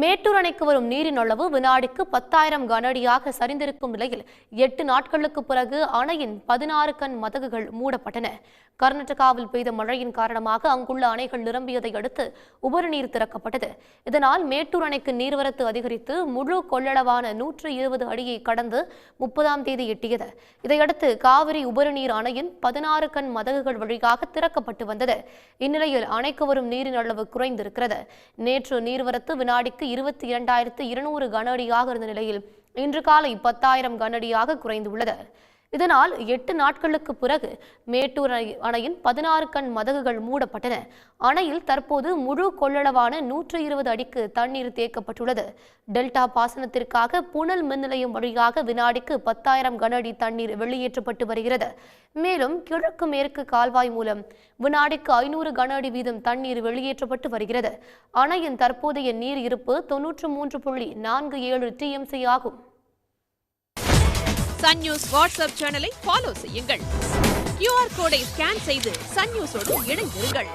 மேட்டூர் அணைக்கு வரும் நீரின் அளவு வினாடிக்கு 10,000 கனஅடியாக சரிந்திருக்கும் நிலையில் 8 நாட்களுக்கு பிறகு அணையின் 16 கண் மதகுகள் மூடப்பட்டன. கர்நாடகாவில் பெய்த மழையின் காரணமாக அங்குள்ள அணைகள் நிரம்பியதை அடுத்து உபரிநீர் திறக்கப்பட்டது. இதனால் மேட்டூர் அணைக்கு நீர்வரத்து அதிகரித்து முழு கொள்ளளவான 120 அடியை கடந்து 30ஆம் தேதி எட்டியது. இதையடுத்து காவிரி உபரிநீர் அணையின் 16 கண் மதகுகள் வழியாக திறக்கப்பட்டு வந்தது. இந்நிலையில் அணைக்கு வரும் நீரின் அளவு குறைந்திருக்கிறது. நேற்று நீர்வரத்து வினாடிக்கு 22,200 கனஅடியாக இருந்த நிலையில் இன்று காலை 10,000 கனஅடியாக குறைந்துள்ளது. இதனால் 8 நாட்களுக்கு பிறகு மேட்டூர் அணையின் 16 கண் மதகுகள் மூடப்பட்டன. அணையில் தற்போது முழு கொள்ளளவான 120 அடிக்கு தண்ணீர் தேக்கப்பட்டுள்ளது. டெல்டா பாசனத்திற்காக புனல் மின் நிலையம் வழியாக வினாடிக்கு 10,000 கனஅடி தண்ணீர் வெளியேற்றப்பட்டு வருகிறது. மேலும் கிழக்கு மேற்கு கால்வாய் மூலம் வினாடிக்கு 500 கனஅடி வீதம் தண்ணீர் வெளியேற்றப்பட்டு வருகிறது. அணையின் தற்போதைய நீர் இருப்பு 93.47 TMC ஆகும். சன் நியூஸ் வாட்ஸ்அப் சேனலை ஃபாலோ செய்யுங்கள். QR கோடை ஸ்கேன் செய்து சன் நியூஸோடு இணைந்திருங்கள்.